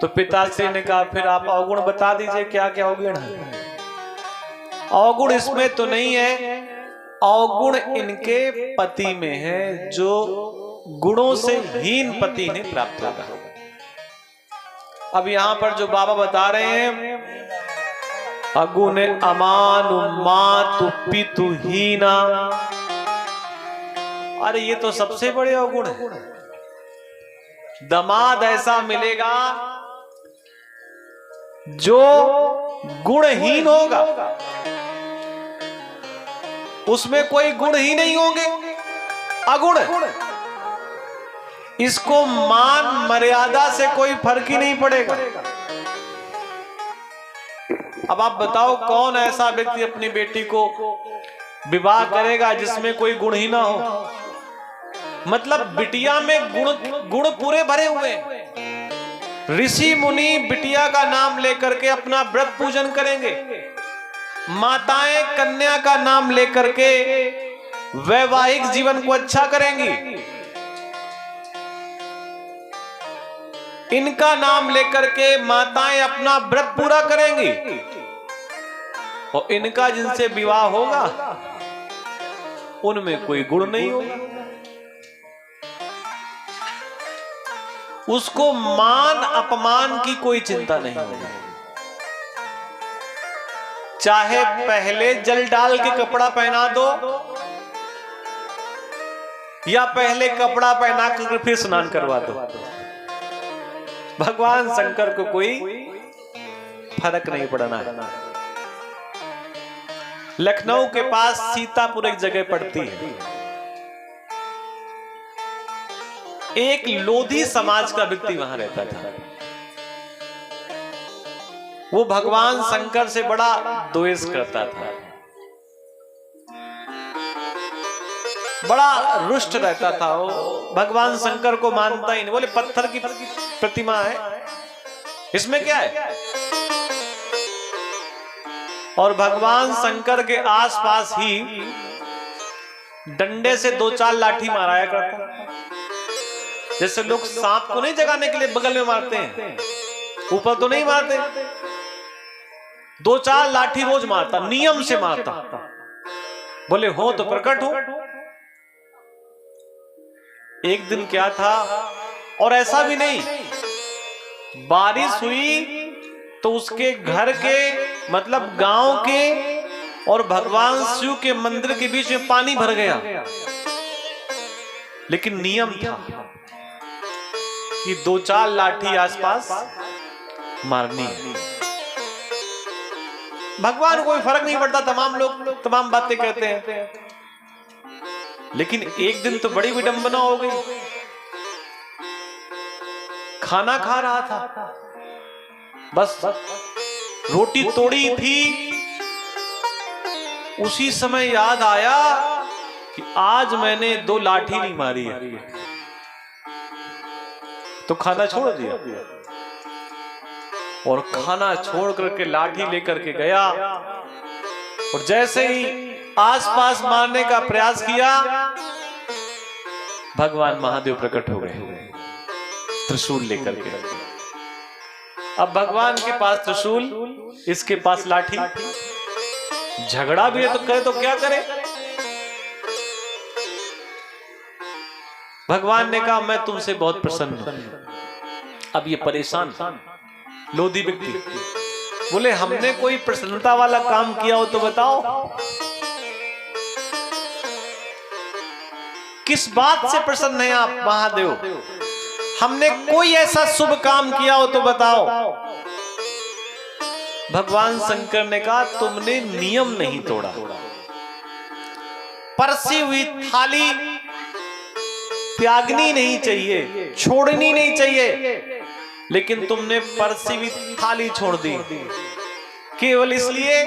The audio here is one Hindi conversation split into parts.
तो पिताश्री ने कहा फिर आप अवगुण बता दीजिए, क्या क्या अवगुण है। अवगुण इसमें तो नहीं है, अवगुण इनके पति में है, जो गुणों से हीन पति ने प्राप्त होगा। अब यहां पर जो बाबा बता रहे हैं, अगुण अमानु मातु पितु हीना, अरे ये तो सबसे बड़े अवगुण है। दामाद ऐसा मिलेगा जो गुणहीन होगा, उसमें कोई गुण ही नहीं होंगे, अगुण। इसको मान मर्यादा से कोई फर्क ही नहीं पड़ेगा। अब आप बताओ कौन ऐसा व्यक्ति अपनी बेटी को विवाह करेगा जिसमें कोई गुण ही ना हो। मतलब बिटिया में गुण पूरे भरे हुए। ऋषि मुनि बिटिया का नाम लेकर के अपना व्रत पूजन करेंगे, माताएं कन्या का नाम लेकर के वैवाहिक जीवन को अच्छा करेंगी, इनका नाम लेकर के माताएं अपना व्रत पूरा करेंगी, और इनका जिनसे विवाह होगा उनमें कोई गुण नहीं होगा। उसको मान अपमान की कोई चिंता नहीं होगी। चाहे पहले जल डाल के कपड़ा पहना दो या पहले कपड़ा पहना कर फिर स्नान करवा दो, भगवान शंकर को कोई फर्क नहीं पड़ना है। लखनऊ के पास सीतापुर एक जगह पड़ती है, एक लोधी समाज का व्यक्ति वहां रहता था। वो भगवान शंकर से बड़ा द्वेष करता था, बड़ा रुष्ट रहता था। वो भगवान शंकर को मानता ही नहीं, बोले पत्थर की प्रतिमा है, इसमें क्या है। और भगवान शंकर के आसपास ही डंडे से 2-4 लाठी माराया करता। जैसे लोग सांप को नहीं जगाने के लिए बगल में मारते हैं, ऊपर तो नहीं मारते, 2-4 लाठी रोज मारता, नियम से मारता। बोले हो तो प्रकट हो। एक दिन क्या था, और ऐसा भी नहीं, बारिश हुई तो उसके घर के मतलब गांव के और भगवान शिव के मंदिर के बीच में पानी भर गया। लेकिन नियम था कि 2-4 लाठी आसपास मारनी है। भगवान को कोई फर्क नहीं पड़ता, तमाम लोग तमाम बातें कहते हैं। लेकिन एक दिन तो बड़ी विडंबना हो गई। खाना खा रहा था, बस रोटी तोड़ी थी, उसी समय याद आया कि आज मैंने 2 लाठी नहीं मारी है, तो खाना छोड़ दिया। और खाना छोड़ करके लाठी लेकर के गया, और जैसे ही आसपास मारने का प्रयास किया, भगवान महादेव प्रकट हो गए त्रिशूल लेकर के। अब भगवान के पास त्रिशूल, इसके पास लाठी, झगड़ा भी है तो करे तो क्या करे। भगवान ने कहा मैं तुमसे बहुत प्रसन्न हूं। अब ये परेशान लोधी व्यक्ति बोले हमने कोई प्रसन्नता वाला काम किया हो तो बताओ, किस बात से प्रसन्न हैं आप महादेव, हमने कोई ऐसा शुभ काम किया हो तो बताओ। भगवान शंकर ने कहा तुमने नियम नहीं तोड़ा, परसी हुई थाली त्यागनी नहीं चाहिए, छोड़नी नहीं चाहिए, लेकिन तुमने परसी हुई थाली छोड़ दी केवल इसलिए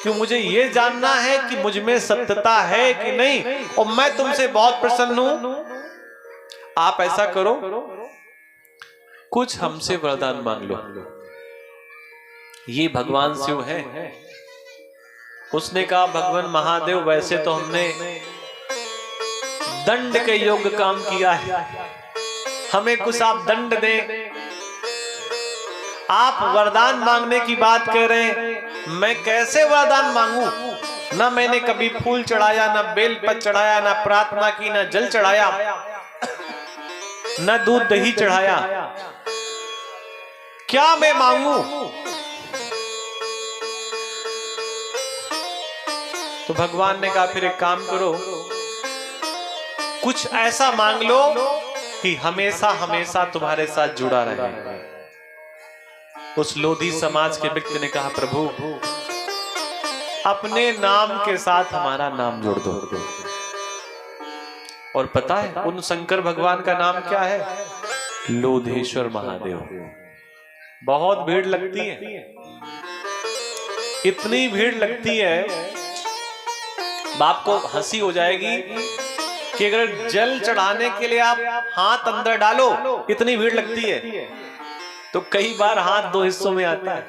कि मुझे यह जानना है कि मुझ में सत्यता है कि नहीं, और मैं तुमसे बहुत प्रसन्न हूं। आप ऐसा करो, कुछ हमसे वरदान मांग लो। ये भगवान शिव है। उसने कहा भगवान महादेव वैसे तो हमने दंड के योग्य काम किया है, हमें कुछ आप दंड दें आप वरदान मांगने की बात कर रहे हैं, मैं कैसे वरदान मांगू? ना मैंने कभी फूल चढ़ाया, ना बेलपत्र चढ़ाया, ना प्रार्थना की, ना जल चढ़ाया, ना दूध दही चढ़ाया, क्या मैं मांगू? तो भगवान ने कहा फिर एक काम करो, कुछ ऐसा मांग लो कि हमेशा हमेशा तुम्हारे साथ जुड़ा रहे। उस लोधी समाज के व्यक्ति ने कहा प्रभु अपने नाम के साथ हमारा नाम जोड़ दो। और पता है उन शंकर भगवान का नाम क्या है? लोधेश्वर महादेव। बहुत भीड़ लगती है, इतनी भीड़ लगती है, बाप को हंसी हो जाएगी कि अगर जल चढ़ाने के लिए आप हाथ अंदर डालो, इतनी भीड़ लगती है, तो कई बार हाथ दो हिस्सों में आता है,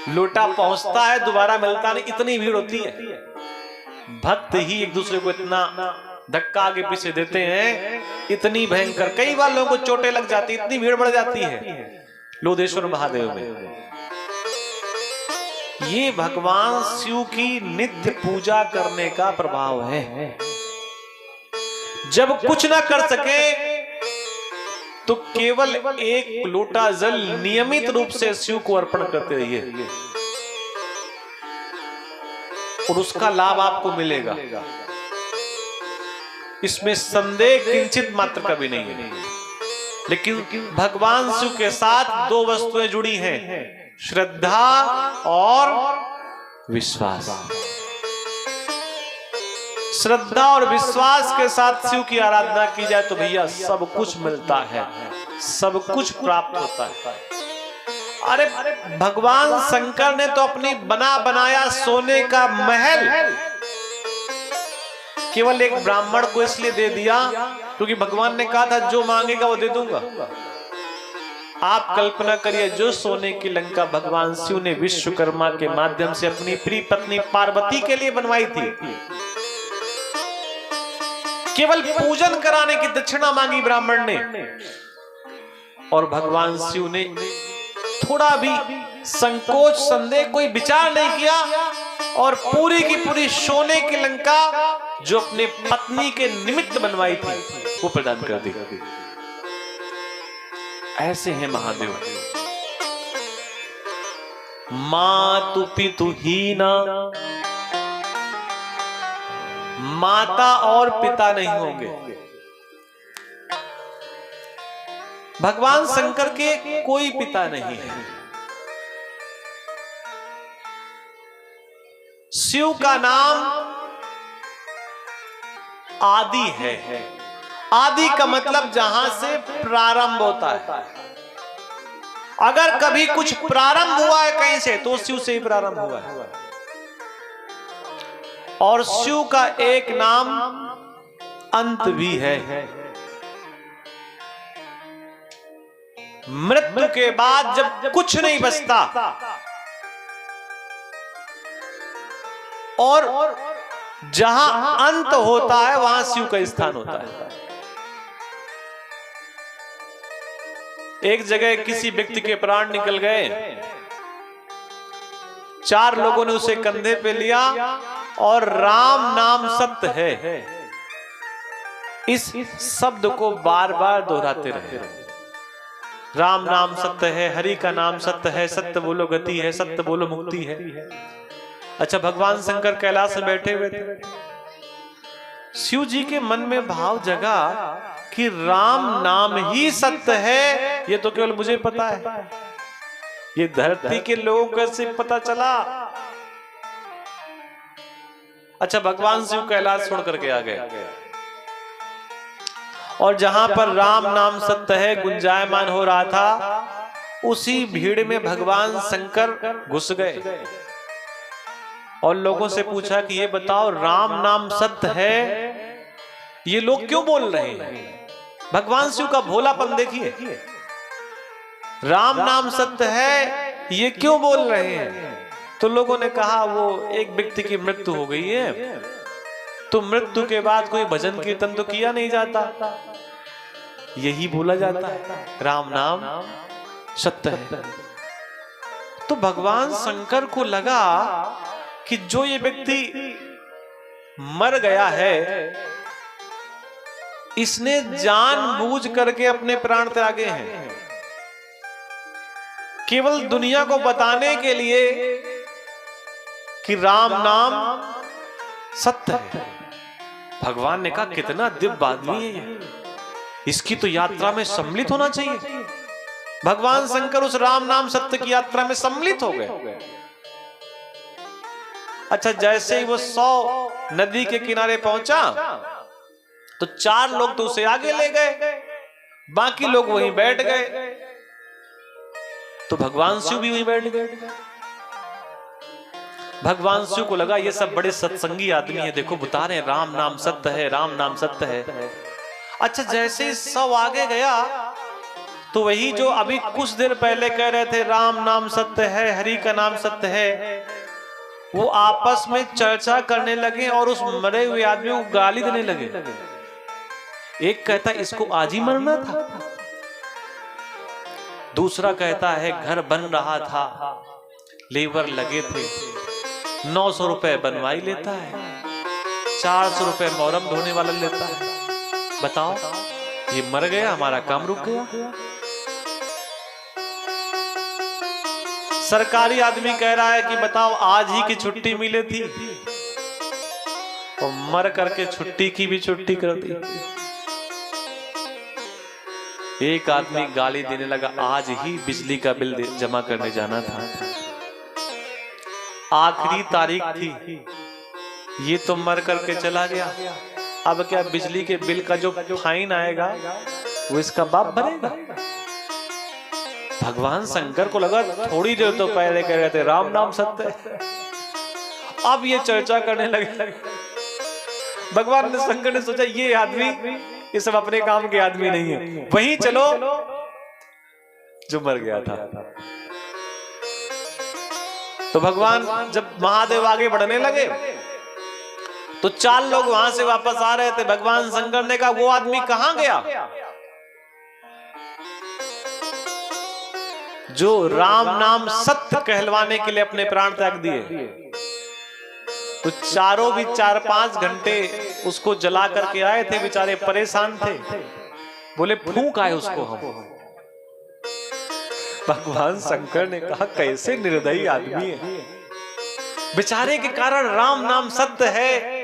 लोटा पहुंचता है दोबारा मिलता नहीं, इतनी भीड़ होती है। भक्त ही एक दूसरे को इतना धक्का आगे पीछे देते हैं, इतनी भयंकर, कई बार लोगों को चोटें लग जाती, इतनी भीड़ बढ़ जाती है लोधेश्वर महादेव में। ये भगवान शिव की नित्य पूजा करने का प्रभाव है। जब कुछ ना कर सके तो केवल एक लोटा जल नियमित रूप से शिव को अर्पण करते रहिए और उसका लाभ आपको मिलेगा, इसमें संदेह किंचित मात्र का भी नहीं है। लेकिन भगवान शिव के साथ दो वस्तुएं जुड़ी हैं, श्रद्धा और विश्वास। श्रद्धा और विश्वास के साथ शिव की आराधना की जाए तो भैया सब कुछ मिलता है, सब कुछ प्राप्त होता है। अरे भगवान शंकर ने तो अपनी बना बनाया सोने का महल केवल एक ब्राह्मण को इसलिए दे दिया क्योंकि भगवान ने कहा था जो मांगेगा वो दे दूंगा। आप कल्पना करिए, जो सोने की लंका भगवान शिव ने विश्वकर्मा के माध्यम से अपनी प्रिय पत्नी पार्वती के लिए बनवाई थी, केवल पूजन कराने की दक्षिणा मांगी ब्राह्मण ने, और भगवान शिव ने थोड़ा भी संकोच संदेह कोई विचार नहीं किया और पूरी की पूरी सोने की लंका जो अपने पत्नी के निमित्त बनवाई थी वो प्रदान कर दी। ऐसे हैं महादेव। मातु पितु हीना, माता और पिता नहीं होंगे। भगवान शंकर के कोई पिता नहीं है। शिव का नाम आदि है। आदि का मतलब जहां से प्रारंभ होता है। अगर कभी कुछ प्रारंभ हुआ है कहीं से तो शिव से ही प्रारंभ हुआ है। और शिव का एक नाम अंत भी है। मृत्यु के बाद जब कुछ नहीं बचता और जहां अंत होता है वहां शिव का स्थान होता है। एक जगह किसी व्यक्ति के प्राण निकल गए, 4 लोगों ने उसे कंधे पे लिया और राम नाम सत्य है इस शब्द को बार बार दोहराते रहे। राम नाम सत्य है, हरि का नाम सत्य है, सत्य बोलो गति है, सत्य बोलो मुक्ति है। अच्छा, भगवान शंकर कैलाश में बैठे हुए थे, शिव जी के मन में भाव जगा कि राम नाम ही सत्य है, ये तो केवल मुझे पता है, ये धरती के लोगों को कैसे पता चला। अच्छा, भगवान शिव कैलाश छोड़ करके आ गए और जहां पर राम नाम सत्य है गुंजायमान हो रहा था, उसी भीड़ में भगवान शंकर घुस गए और लोगों से पूछा कि ये बताओ राम नाम सत्य है, ये लोग क्यों बोल रहे हैं? भगवान शिव का भोलापन देखिए, राम नाम सत्य है ये क्यों बोल रहे हैं? तो लोगों ने कहा वो एक व्यक्ति की मृत्यु हो गई है, तो मृत्यु के बाद कोई भजन कीर्तन तो किया नहीं जाता, यही बोला जाता है, राम नाम सत्य है। तो भगवान शंकर को लगा कि जो ये व्यक्ति मर गया है, इसने जानबूझ करके अपने प्राण त्यागे हैं, केवल दुनिया को बताने के लिए कि राम नाम सत्य है। भगवान ने कहा कितना दिव्य आदमी है ये, इसकी तो यात्रा में सम्मिलित होना चाहिए। भगवान शंकर उस राम नाम सत्य की यात्रा में सम्मिलित हो गए। अच्छा, जैसे ही वो 100 नदी के किनारे पहुंचा तो 4 लोग तो उसे आगे ले गए, बाकी लोग वहीं बैठ गए। तो भगवान शिव भी वहीं बैठ गए। भगवान शिव को लगा ये सब बड़े सत्संगी आदमी है, देखो बता रहे हैं राम नाम सत्य है, राम नाम सत्य है। अच्छा, जैसे ही 100 आगे गया तो वही जो अभी कुछ देर पहले कह रहे थे राम नाम सत्य है, हरि का नाम सत्य है, वो आपस में चर्चा करने लगे और उस मरे हुए आदमी को गाली देने लगे। एक कहता इसको आज ही मरना था, दूसरा कहता है घर बन रहा था, लेबर लगे थे, 900 रुपए बनवाई लेता है, 400 रुपए मोहरम ढोने वाला लेता है। बताओ, ये मर गया, हमारा काम रुक गया। सरकारी आदमी कह रहा है कि बताओ आज ही की छुट्टी मिली थी और मर करके छुट्टी की भी छुट्टी कर दी। एक आदमी गाली देने लगा, आज ही बिजली का बिल जमा करने जाना था, आखिरी तारीख थी, ये तो मर करके चला गया, अब क्या बिजली के बिल का जो फाइन आएगा वो इसका बाप भरेगा। भगवान शंकर को लगा थोड़ी देर तो पहले कह रहे थे राम नाम सत्य है, अब ये चर्चा करने लगे। भगवान ने शंकर ने सोचा ये आदमी, ये सब अपने काम के आदमी नहीं है, वहीं चलो जो मर गया था। तो भगवान जब महादेव आगे बढ़ने लगे तो 4 लोग वहां से वापस आ रहे थे। भगवान शंकर ने कहा वो आदमी कहां गया जो राम नाम सत्य कहलवाने के लिए अपने प्राण त्याग दिए। तो चारों भी 4-5 घंटे उसको जला करके आए थे, बेचारे परेशान थे, बोले फूंक आए उसको हम। भगवान शंकर ने कहा कैसे निर्दयी आदमी है, बेचारे के कारण राम नाम सत्य है,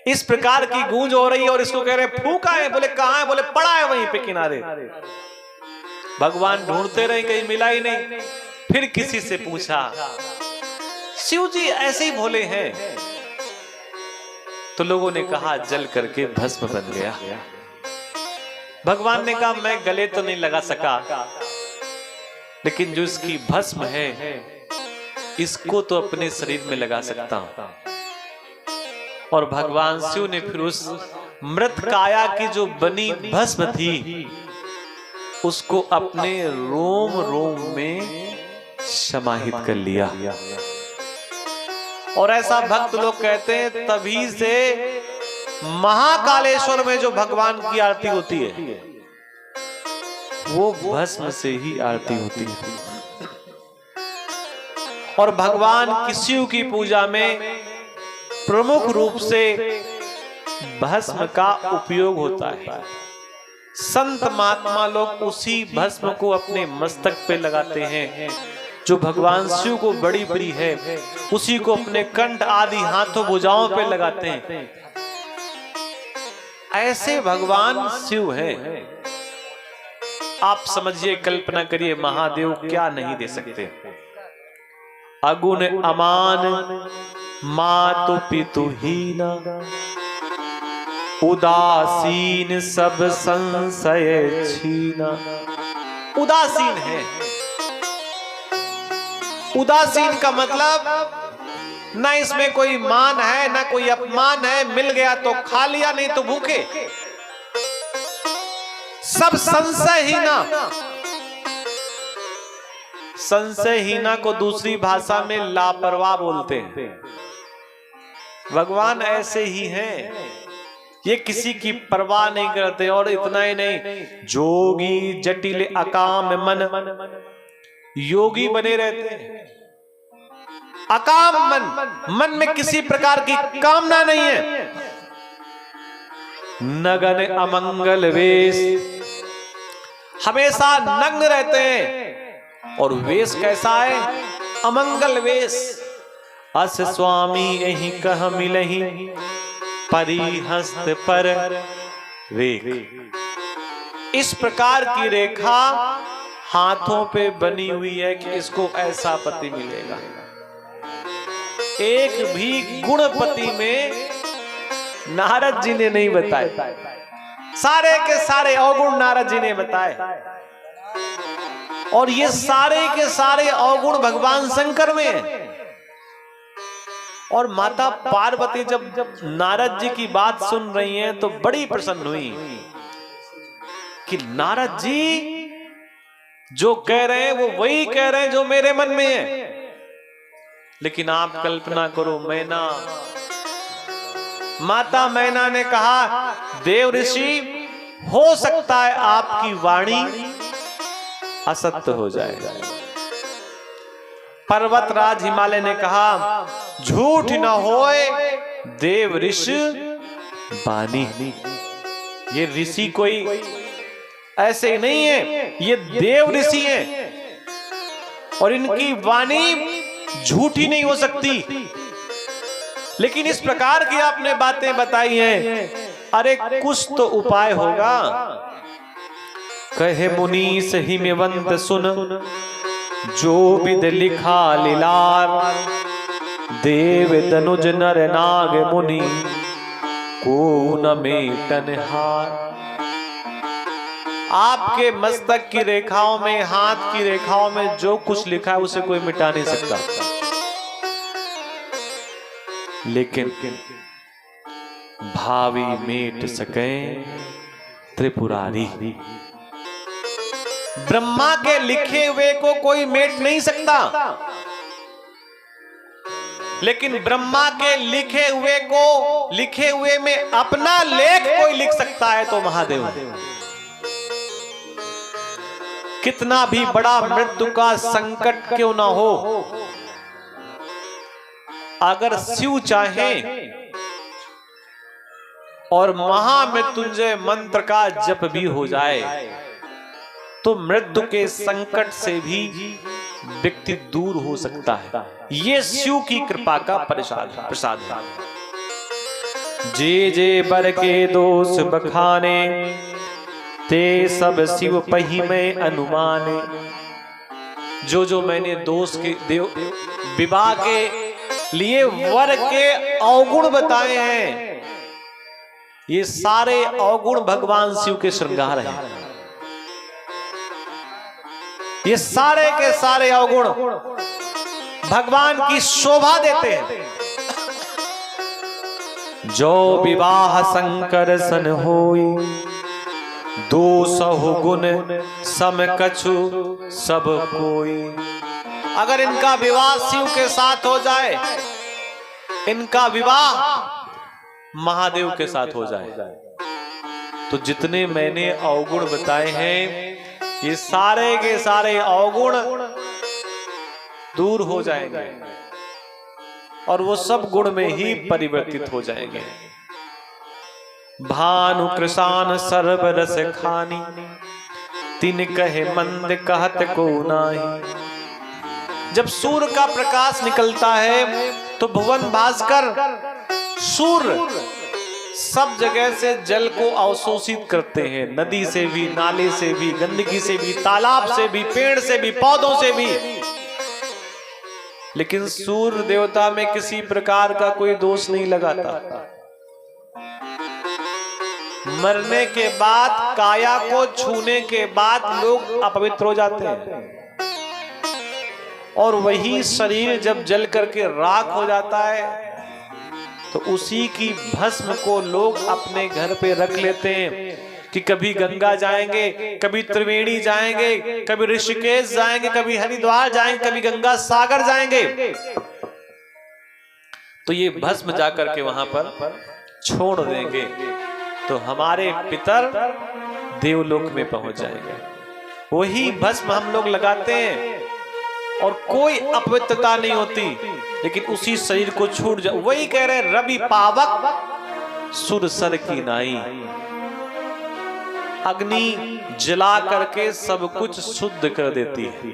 इस प्रकार की गूंज हो रही है और इसको कह रहे फूंक आए। बोले कहां है? बोले पड़ा है वहीं पे किनारे। भगवान ढूंढते रहे, कहीं मिला ही नहीं। फिर किसी से पूछा, शिव जी ऐसे ही भोले हैं? तो लोगों ने कहा जल करके भस्म बन गया। भगवान ने कहा मैं गले तो नहीं लगा सका, लेकिन जो इसकी भस्म है इसको तो अपने शरीर में लगा सकता हूं। और भगवान शिव ने फिर उस मृत काया की जो बनी भस्म थी उसको अपने रोम रोम में समाहित कर लिया। और ऐसा भक्त लोग कहते हैं तभी से महाकालेश्वर में जो भगवान की आरती होती है वो भस्म से ही आरती होती है। और भगवान की शिव की पूजा में प्रमुख रूप से भस्म का उपयोग होता है। संत महात्मा लोग उसी भस्म को अपने मस्तक पे लगाते हैं जो भगवान शिव को बड़ी बड़ी है, उसी को अपने कंठ आदि हाथों भुजाओं पे लगाते हैं। ऐसे भगवान शिव हैं। आप समझिए, कल्पना करिए, महादेव क्या नहीं दे सकते। अगुण अमान मातु पितु हीना, उदासीन सब संशय छीना। उदासीन है। उदासीन का मतलब ना इसमें कोई मान है ना कोई अपमान है, मिल गया तो खा लिया नहीं तो भूखे। सब संशयहीना। संशयहीना को दूसरी भाषा में लापरवाह बोलते हैं। भगवान ऐसे ही हैं। ये किसी की परवाह नहीं करते। और इतना ही नहीं, जोगी जटिल अकाम मन, योगी बने रहते हैं। अकाम मन में किसी प्रकार की कामना नहीं है। नगन अमंगल वेश, हमेशा नग्न रहते हैं। और वेश कैसा है? अमंगल वेश। अस स्वामी यही कह मिलही, परिहस्त पर रेख। इस प्रकार की रेखा हाथों पे बनी हुई है कि इसको ऐसा पति मिलेगा। एक भी गुणपति में नारद जी ने नहीं बताए, सारे के सारे अवगुण नारद जी ने बताए। और ये सारे के सारे अवगुण भगवान शंकर में है। और माता पार्वती जब नारद जी की बात सुन रही हैं तो बड़ी प्रसन्न हुई कि नारद जी जो कह रहे हैं वो वही कह रहे हैं जो मेरे मन में है। लेकिन आप कल्पना करो, मैना, माता मैना ने कहा, देव ऋषि हो सकता है आपकी वाणी असत्य हो जाए। पर्वतराज हिमालय ने कहा, झूठ न होए देव ऋषि बानी। ये ऋषि कोई ऐसे नहीं है, ये देव ऋषि हैं और इनकी वाणी झूठी नहीं हो सकती। लेकिन इस प्रकार की आपने बातें बताई हैं, अरे कुछ तो उपाय होगा। कहे मुनीस हिमवंत सुन, जो विद लिखा लीलार। देव तनुज नर नाग मुनि, को न मेटन हार। आपके मस्तक की रेखाओं में, हाथ की रेखाओं में जो कुछ लिखा है उसे कोई मिटा नहीं सकता। लेकिन भावी मेट सके त्रिपुरारी। ब्रह्मा के लिखे हुए को कोई मेट नहीं सकता, लेकिन ब्रह्मा के लिखे हुए में अपना लेख कोई लिख सकता है तो महादेव। कितना भी बड़ा मृत्यु का संकट क्यों ना हो, अगर शिव चाहे और महामृत्युंजय मंत्र का जप भी हो जाए तो मृत्यु के संकट से भी व्यक्ति दूर हो सकता है। ये शिव की कृपा का प्रसाद है। जे जे बर के दोष बखाने, ते सब शिव पही में अनुमाने। जो जो मैंने दोष के विवाह के लिए वर के अवगुण बताए हैं, ये सारे अवगुण भगवान शिव के श्रृंगार हैं। ये सारे के सारे अवगुण भगवान की शोभा देते हैं। जो विवाह शंकर सन होई, दो सौ गुण सम कछु सब कोई। अगर इनका विवाह शिव के साथ हो जाए, इनका विवाह महादेव के साथ हो जाए, तो जितने मैंने अवगुण बताए हैं ये सारे के सारे अवगुण दूर हो जाएंगे और वो सब गुण में ही परिवर्तित हो जाएंगे। भानु कृषान सर्व रस खानी, तिन कहे मंद कहत को नाही। जब सूर्य का प्रकाश निकलता है तो भुवन भास्कर सूर्य सब जगह से जल को अवशोषित करते हैं, नदी से भी, नाले से भी, गंदगी से भी, तालाब से भी, पेड़ से भी, पौधों से भी। लेकिन सूर्य देवता में किसी प्रकार का कोई दोष नहीं लगाता। मरने के बाद, काया को छूने के बाद लोग अपवित्र हो जाते हैं और वही शरीर जब जल करके राख हो जाता है तो उसी की भस्म को लोग अपने घर पे रख लेते हैं कि कभी गंगा जाएंगे, कभी त्रिवेणी जाएंगे, कभी ऋषिकेश जाएंगे, कभी हरिद्वार जाएंगे, कभी गंगा सागर जाएंगे। तो ये भस्म जाकर के वहां पर छोड़ देंगे। तो हमारे पितर देवलोक में पहुंच जाएंगे। वही भस्म हम लोग लगाते हैं और कोई अपवित्रता नहीं होती, लेकिन उसी शरीर को छूट जा। वही कह रहे रवि पावक सुरसर की नाई, अग्नि जला करके सब कुछ शुद्ध कर देती है।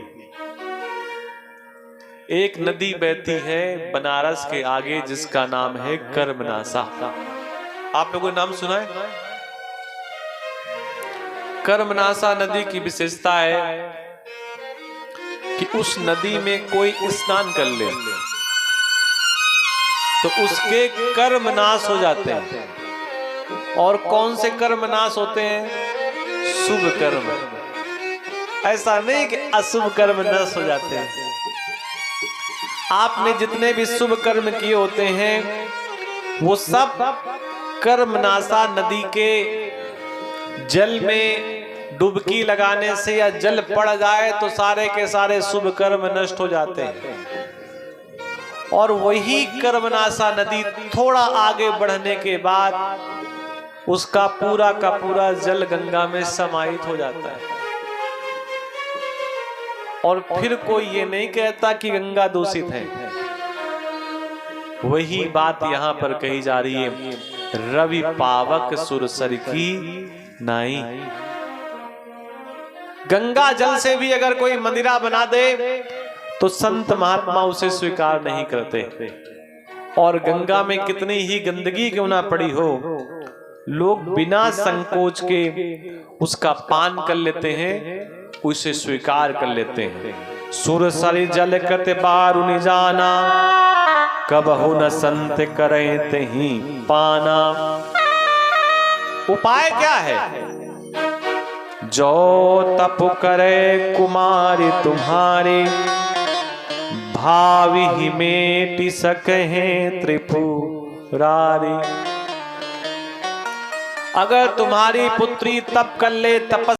एक नदी बहती है बनारस के आगे जिसका नाम है कर्मनासा। आप लोगों ने नाम सुना है? कर्मनासा नदी की विशेषता है कि उस नदी में कोई स्नान कर ले तो उसके कर्म नाश हो जाते हैं। और कौन से कर्म नाश होते हैं? शुभ कर्म। ऐसा नहीं कि अशुभ कर्म नाश हो जाते हैं। आपने जितने भी शुभ कर्म किए होते हैं वो सब कर्मनासा नदी के जल में डुबकी लगाने से या जल पड़ जाए तो सारे के सारे शुभ कर्म नष्ट हो जाते हैं। और वही कर्मनासा नदी थोड़ा आगे बढ़ने के बाद उसका पूरा का पूरा जल गंगा में समाहित हो जाता है। और फिर कोई ये नहीं कहता कि गंगा दूषित है। वही बात यहां पर कही जा रही है, रवि पावक सुरसर की नाई। गंगा जल से भी अगर कोई मंदिरा बना दे तो संत महात्मा उसे स्वीकार नहीं करते। और गंगा में कितनी ही गंदगी क्यों ना पड़ी हो, लोग बिना संकोच के उसका पान कर लेते हैं, उसे स्वीकार कर लेते हैं। सुरसर जल कत बारुनि जाना, कबहु न संत करे तेहि पाना। उपाय क्या है? जो तप करे कुमारी तुम्हारी, भावी ही मेटि सकहे त्रिपुरारी। अगर तुम्हारी पुत्री तप कर ले, तपस्या